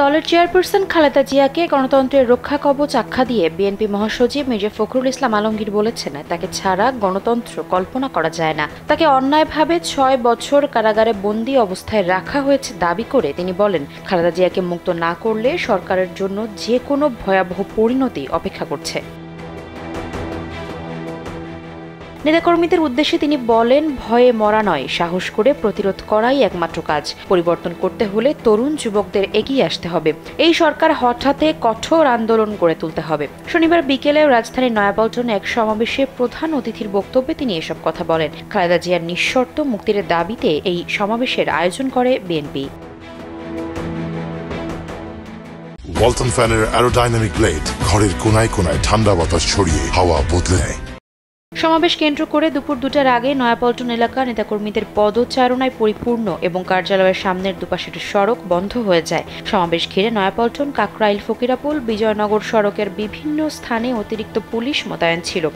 দলের চেয়ারপারসন খালেদা জিয়াকে গণতন্ত্রের রক্ষা কবচ আখ্যা দিয়ে বিএনপি মহাসচিব মির্জা ফখরুল ইসলাম আলমগীর বলেছেন, তাকে ছাড়া গণতন্ত্র কল্পনা করা যায় না। তাকে অন্যায়ভাবে ৬ বছর কারাগারে বন্দী অবস্থায় রাখা হয়েছে দাবি করে তিনি বলেন, খালেদা জিয়াকে মুক্ত না করলে সরকারের জন্য যে কোনো ভয়াবহ পরিণতি অপেক্ষা করছে। নেতাকর্মীদের উদ্দেশ্যে তিনি বলেন, ভয়ে মরা নয়, সাহস করে প্রতিরোধ করাই একমাত্র কাজ। পরিবর্তন করতে হলে তরুণ যুবকদের এগিয়ে আসতে হবে। এই সরকার হঠাতে কঠোর আন্দোলন গড়ে তুলতে হবে। শনিবার বিকেলে রাজধানীর নয়াপল্টনে এক সমাবেশে প্রধান অতিথির বক্তব্যে তিনি এসব কথা বলেন। খালেদা জিয়ার নিঃশর্ত মুক্তির দাবিতে এই সমাবেশের আয়োজন করে বিএনপি। ওয়ালটন ফ্যানের অ্যারোডাইনামিক ব্লেড ঘরের কোনায় কোনায় ঠান্ডা বাতাস ছড়িয়ে হাওয়া বদলে নেয়। সমাবেশ কেন্দ্র করে দুপুর ২টার আগে নয়াপল্টন এলাকা নেতাকর্মীদের পদচারণায় পরিপূর্ণ এবং কার্যালয়ের সামনের দুপাশের সড়ক বন্ধ হয়ে যায়। সমাবেশ ঘিরে নয়াপল্টন, কাকরাইল, ফকিরাপুল, বিজয়নগর সড়কের বিভিন্ন স্থানে অতিরিক্ত পুলিশ মোতায়েন ছিল।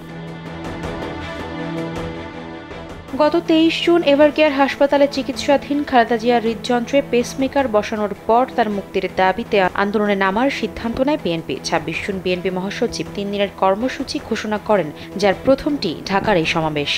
গত ২৩ জুন এভারকেয়ার হাসপাতালে চিকিৎসাধীন খালেদা জিয়ার হৃদযন্ত্রে পেসমেকার বসানোর পর তার মুক্তির দাবিতে আন্দোলনে নামার সিদ্ধান্ত নেয় বিএনপি। ২৬ জুন বিএনপি মহাসচিব ৩ দিনের কর্মসূচি ঘোষণা করেন, যার প্রথমটি ঢাকার এই সমাবেশ।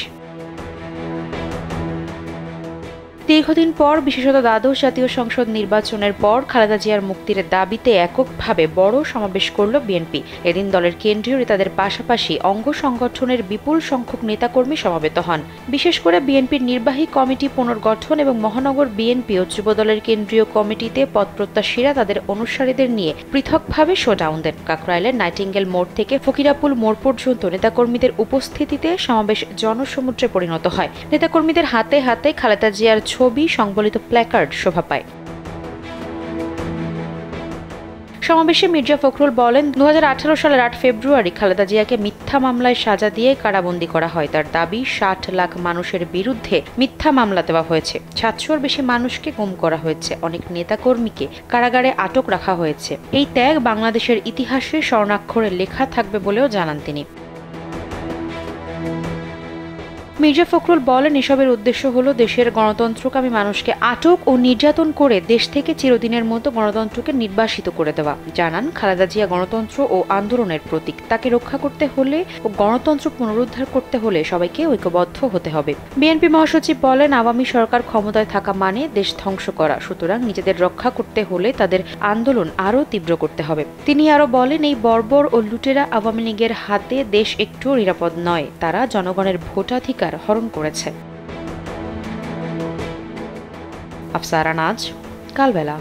দীর্ঘদিন পর, বিশেষত দ্বাদশ জাতীয় সংসদ নির্বাচনের পর খালেদা জিয়ার মুক্তির দাবিতে এককভাবে বড় সমাবেশ করল বিএনপি। এদিন দলের কেন্দ্রীয় নেতাদের পাশাপাশি অঙ্গ সংগঠনের বিপুল সংখ্যক নেতাকর্মী সমবেত হন। বিশেষ করে বিএনপির নির্বাহী কমিটি পুনর্গঠন এবং মহানগর বিএনপি ও যুবদলের কেন্দ্রীয় কমিটিতে পদপ্রত্যাশীরা তাদের অনুসারীদের নিয়ে পৃথকভাবে শোডাউন দেন। কাকরাইলের নাইটিঙ্গেল মোড় থেকে ফকিরাপুল মোড় পর্যন্ত নেতাকর্মীদের উপস্থিতিতে সমাবেশ জনসমুদ্রে পরিণত হয়। নেতাকর্মীদের হাতে হাতে খালেদা জিয়ার ছবি সংবলিত প্ল্যাকার্ড শোভা পায়। সমাবেশে মির্জা ফখরুল বলেন, ২০১৮ সালের ৮ ফেব্রুয়ারি খালেদা জিয়াকে মিথ্যা মামলায় সাজা দিয়ে কারাবন্দী করা হয়। তার দাবি, ৬০ লাখ মানুষের বিরুদ্ধে মিথ্যা মামলা দেওয়া হয়েছে। ৭০০-র বেশি মানুষকে গুম করা হয়েছে। অনেক নেতাকর্মীকে কারাগারে আটক রাখা হয়েছে। এই ত্যাগ বাংলাদেশের ইতিহাসে স্বর্ণাক্ষরে লেখা থাকবে বলেও জানান তিনি। মির্জা ফখরুল বলেন, এসবের উদ্দেশ্য হলো দেশের গণতন্ত্রকামী মানুষকে আটক ও নির্যাতন করে দেশ থেকে চিরদিনের মতো গণতন্ত্রকে নির্বাসিত করে দেওয়া। জানান, খালেদা জিয়া গণতন্ত্র ও আন্দোলনের প্রতীক। তাকে রক্ষা করতে হলে ও গণতন্ত্র পুনরুদ্ধার করতে হলে সবাইকে ঐক্যবদ্ধ হতে হবে। বিএনপি মহাসচিব বলেন, আওয়ামী সরকার ক্ষমতায় থাকা মানে দেশ ধ্বংস করা। সুতরাং নিজেদের রক্ষা করতে হলে তাদের আন্দোলন আরও তীব্র করতে হবে। তিনি আরও বলেন, এই বর্বর ও লুটেরা আওয়ামী লীগের হাতে দেশ একটুও নিরাপদ নয়। তারা জনগণের ভোটাধিকার হরণ করেছে। আফসারা নাজ, কালবেলা।